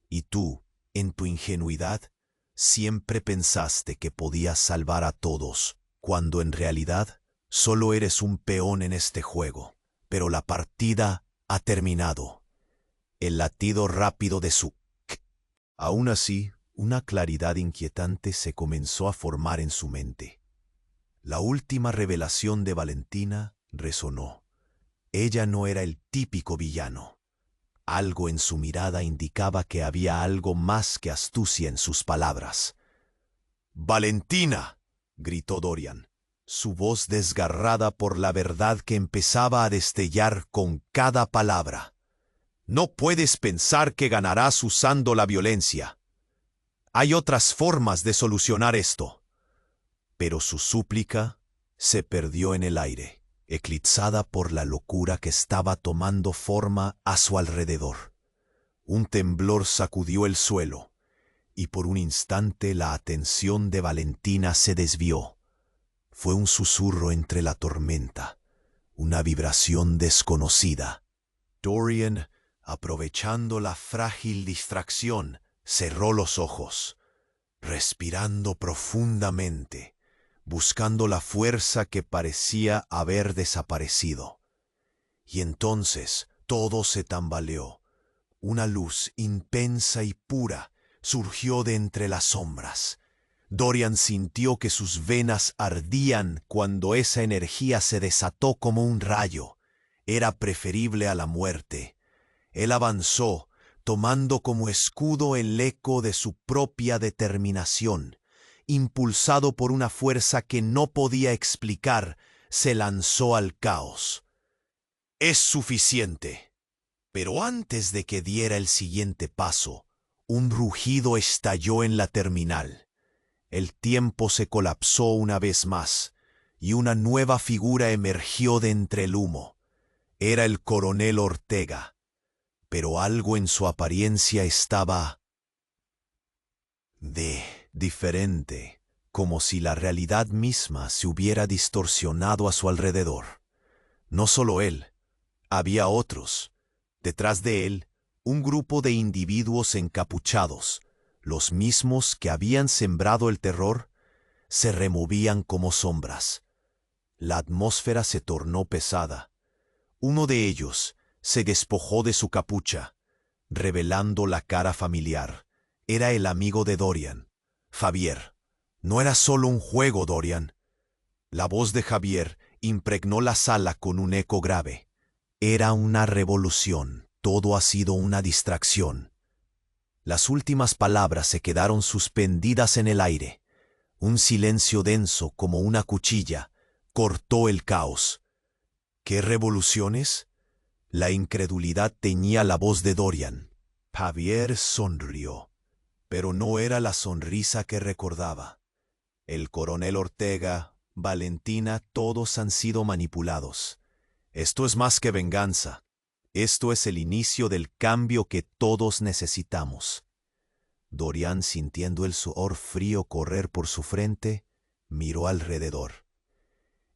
«Y tú, en tu ingenuidad, siempre pensaste que podías salvar a todos, cuando en realidad solo eres un peón en este juego. Pero la partida ha terminado». El latido rápido de su Aún así, una claridad inquietante se comenzó a formar en su mente. La última revelación de Valentina resonó. Ella no era el típico villano. Algo en su mirada indicaba que había algo más que astucia en sus palabras. «¡Valentina!», gritó Dorian, su voz desgarrada por la verdad que empezaba a destellar con cada palabra. «No puedes pensar que ganarás usando la violencia. Hay otras formas de solucionar esto». Pero su súplica se perdió en el aire, eclipsada por la locura que estaba tomando forma a su alrededor. Un temblor sacudió el suelo, y por un instante la atención de Valentina se desvió. Fue un susurro entre la tormenta, una vibración desconocida. Dorian, aprovechando la frágil distracción, cerró los ojos, respirando profundamente, buscando la fuerza que parecía haber desaparecido. Y entonces todo se tambaleó. Una luz intensa y pura surgió de entre las sombras. Dorian sintió que sus venas ardían cuando esa energía se desató como un rayo. Era preferible a la muerte. Él avanzó, tomando como escudo el eco de su propia determinación. Impulsado por una fuerza que no podía explicar, se lanzó al caos. «Es suficiente». Pero antes de que diera el siguiente paso, un rugido estalló en la terminal. El tiempo se colapsó una vez más, y una nueva figura emergió de entre el humo. Era el coronel Ortega, pero algo en su apariencia estaba diferente, como si la realidad misma se hubiera distorsionado a su alrededor. No solo él, había otros. Detrás de él, un grupo de individuos encapuchados, los mismos que habían sembrado el terror, se removían como sombras. La atmósfera se tornó pesada. Uno de ellos se despojó de su capucha, revelando la cara familiar. Era el amigo de Dorian, Javier. No era solo un juego, Dorian. La voz de Javier impregnó la sala con un eco grave. Era una revolución. Todo ha sido una distracción. Las últimas palabras se quedaron suspendidas en el aire. Un silencio denso como una cuchilla cortó el caos. ¿Qué revoluciones? La incredulidad teñía la voz de Dorian. Javier sonrió, pero no era la sonrisa que recordaba. El coronel Ortega, Valentina, todos han sido manipulados. Esto es más que venganza. Esto es el inicio del cambio que todos necesitamos. Dorian, sintiendo el sudor frío correr por su frente, miró alrededor.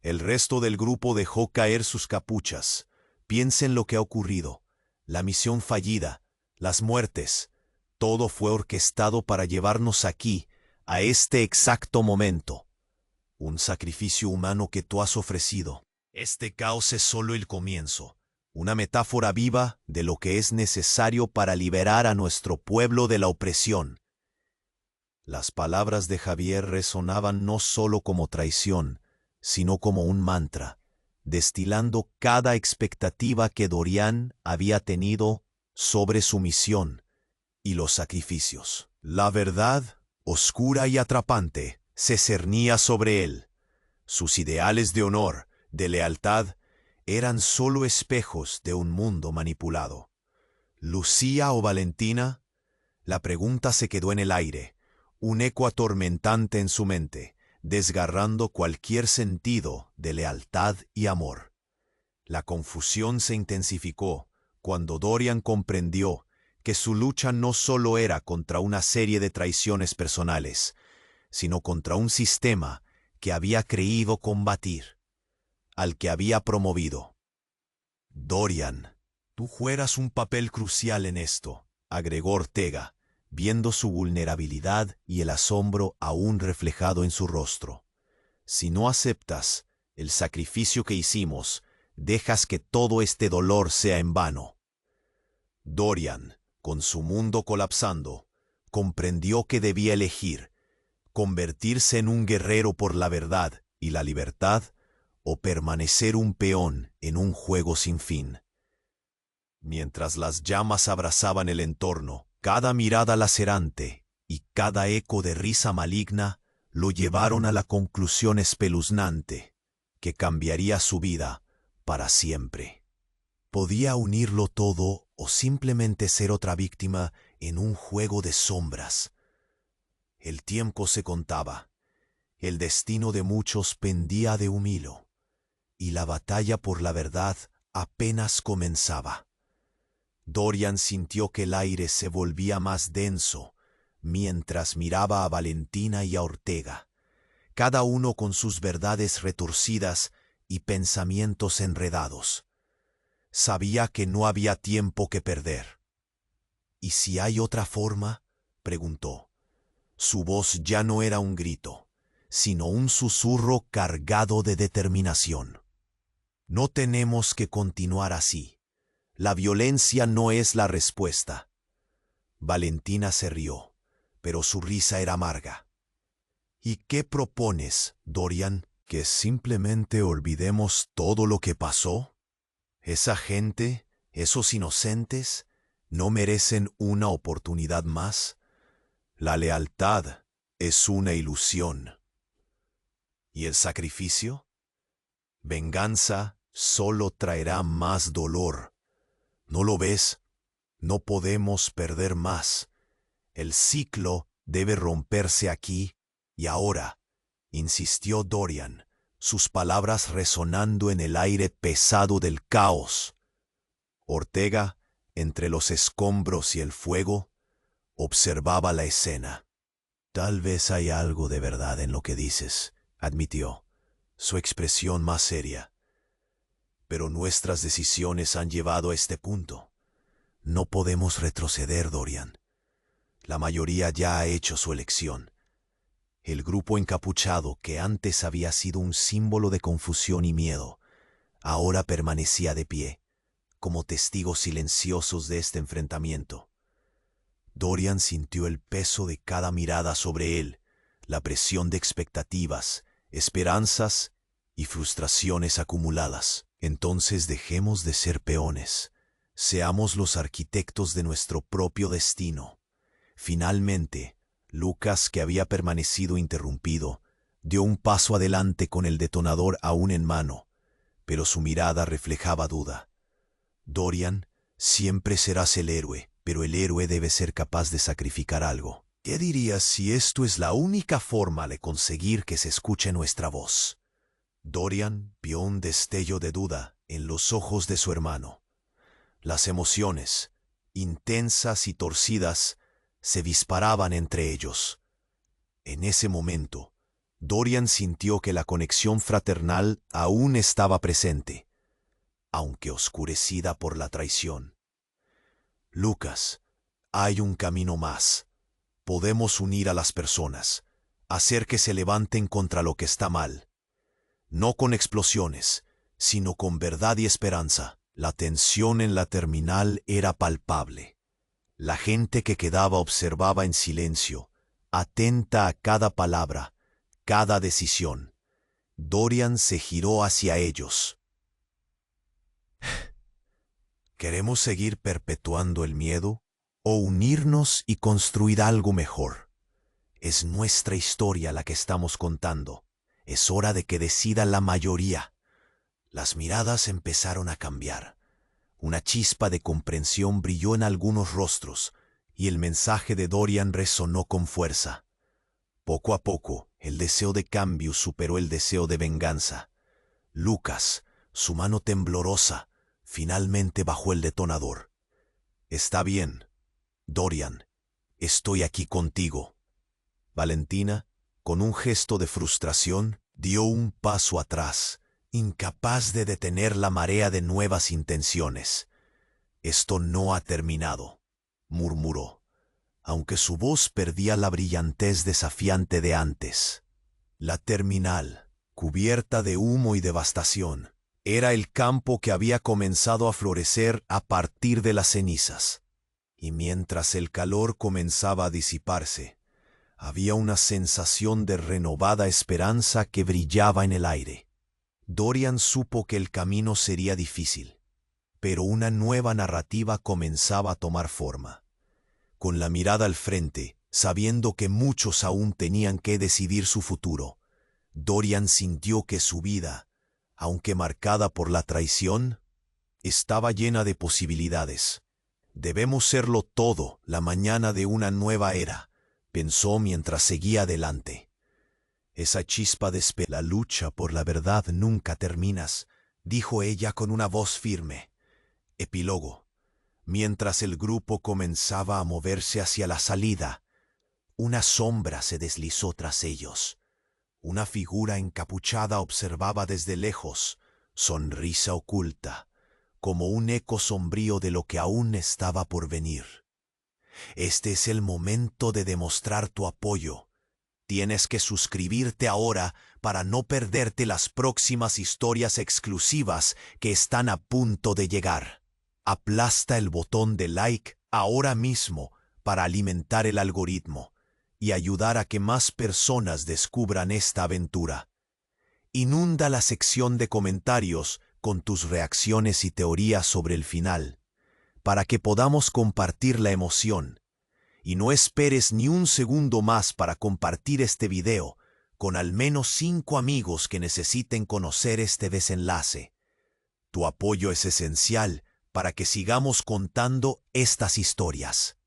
El resto del grupo dejó caer sus capuchas. Piensen lo que ha ocurrido. La misión fallida, las muertes, todo fue orquestado para llevarnos aquí, a este exacto momento. Un sacrificio humano que tú has ofrecido. Este caos es solo el comienzo, una metáfora viva de lo que es necesario para liberar a nuestro pueblo de la opresión. Las palabras de Javier resonaban no solo como traición, sino como un mantra, destilando cada expectativa que Dorian había tenido sobre su misión y los sacrificios. La verdad, oscura y atrapante, se cernía sobre él. Sus ideales de honor, de lealtad, eran solo espejos de un mundo manipulado. ¿Lucía o Valentina? La pregunta se quedó en el aire, un eco atormentante en su mente, desgarrando cualquier sentido de lealtad y amor. La confusión se intensificó cuando Dorian comprendió que su lucha no solo era contra una serie de traiciones personales, sino contra un sistema que había creído combatir, al que había promovido. Dorian, tú juegas un papel crucial en esto, agregó Ortega, viendo su vulnerabilidad y el asombro aún reflejado en su rostro. Si no aceptas el sacrificio que hicimos, dejas que todo este dolor sea en vano. Dorian, con su mundo colapsando, comprendió que debía elegir convertirse en un guerrero por la verdad y la libertad o permanecer un peón en un juego sin fin. Mientras las llamas abrazaban el entorno, cada mirada lacerante y cada eco de risa maligna lo llevaron a la conclusión espeluznante que cambiaría su vida para siempre. Podía unirlo todo o simplemente ser otra víctima en un juego de sombras. El tiempo se contaba, el destino de muchos pendía de un hilo, y la batalla por la verdad apenas comenzaba. Dorian sintió que el aire se volvía más denso mientras miraba a Valentina y a Ortega, cada uno con sus verdades retorcidas y pensamientos enredados. Sabía que no había tiempo que perder. ¿Y si hay otra forma?, preguntó. Su voz ya no era un grito, sino un susurro cargado de determinación. No tenemos que continuar así. La violencia no es la respuesta. Valentina se rió, pero su risa era amarga. ¿Y qué propones, Dorian? ¿Que simplemente olvidemos todo lo que pasó? Esa gente, esos inocentes, ¿no merecen una oportunidad más? La lealtad es una ilusión. ¿Y el sacrificio? Venganza solo traerá más dolor. ¿No lo ves? No podemos perder más. El ciclo debe romperse aquí y ahora, insistió Dorian, sus palabras resonando en el aire pesado del caos. Ortega, entre los escombros y el fuego, observaba la escena. Tal vez hay algo de verdad en lo que dices, admitió, su expresión más seria. Pero nuestras decisiones han llevado a este punto. No podemos retroceder, Dorian. La mayoría ya ha hecho su elección. El grupo encapuchado, que antes había sido un símbolo de confusión y miedo, ahora permanecía de pie, como testigos silenciosos de este enfrentamiento. Dorian sintió el peso de cada mirada sobre él, la presión de expectativas, esperanzas y frustraciones acumuladas. Entonces dejemos de ser peones. Seamos los arquitectos de nuestro propio destino. Finalmente, Lucas, que había permanecido interrumpido, dio un paso adelante con el detonador aún en mano, pero su mirada reflejaba duda. Dorian, siempre serás el héroe, pero el héroe debe ser capaz de sacrificar algo. ¿Qué dirías si esto es la única forma de conseguir que se escuche nuestra voz? Dorian vio un destello de duda en los ojos de su hermano. Las emociones, intensas y torcidas, se disparaban entre ellos. En ese momento, Dorian sintió que la conexión fraternal aún estaba presente, aunque oscurecida por la traición. Lucas, hay un camino más. Podemos unir a las personas, hacer que se levanten contra lo que está mal. No con explosiones, sino con verdad y esperanza. La tensión en la terminal era palpable. La gente que quedaba observaba en silencio, atenta a cada palabra, cada decisión. Dorian se giró hacia ellos. ¿Queremos seguir perpetuando el miedo o unirnos y construir algo mejor? Es nuestra historia la que estamos contando. Es hora de que decida la mayoría. Las miradas empezaron a cambiar. Una chispa de comprensión brilló en algunos rostros y el mensaje de Dorian resonó con fuerza. Poco a poco, el deseo de cambio superó el deseo de venganza. Lucas, su mano temblorosa, finalmente bajó el detonador. «Está bien, Dorian, estoy aquí contigo». Valentina, con un gesto de frustración, dio un paso atrás, incapaz de detener la marea de nuevas intenciones. «Esto no ha terminado», murmuró, aunque su voz perdía la brillantez desafiante de antes. La terminal, cubierta de humo y devastación, era el campo que había comenzado a florecer a partir de las cenizas. Y mientras el calor comenzaba a disiparse, había una sensación de renovada esperanza que brillaba en el aire. Dorian supo que el camino sería difícil, pero una nueva narrativa comenzaba a tomar forma. Con la mirada al frente, sabiendo que muchos aún tenían que decidir su futuro, Dorian sintió que su vida, aunque marcada por la traición, estaba llena de posibilidades. «Debemos serlo todo la mañana de una nueva era», pensó mientras seguía adelante. Esa chispa de esperanza. «La lucha por la verdad nunca terminas», dijo ella con una voz firme. Epílogo. Mientras el grupo comenzaba a moverse hacia la salida, una sombra se deslizó tras ellos. Una figura encapuchada observaba desde lejos, sonrisa oculta, como un eco sombrío de lo que aún estaba por venir. «Este es el momento de demostrar tu apoyo. Tienes que suscribirte ahora para no perderte las próximas historias exclusivas que están a punto de llegar. Aplasta el botón de like ahora mismo para alimentar el algoritmo y ayudar a que más personas descubran esta aventura. Inunda la sección de comentarios con tus reacciones y teorías sobre el final, para que podamos compartir la emoción. Y no esperes ni un segundo más para compartir este video con al menos 5 amigos que necesiten conocer este desenlace. Tu apoyo es esencial para que sigamos contando estas historias.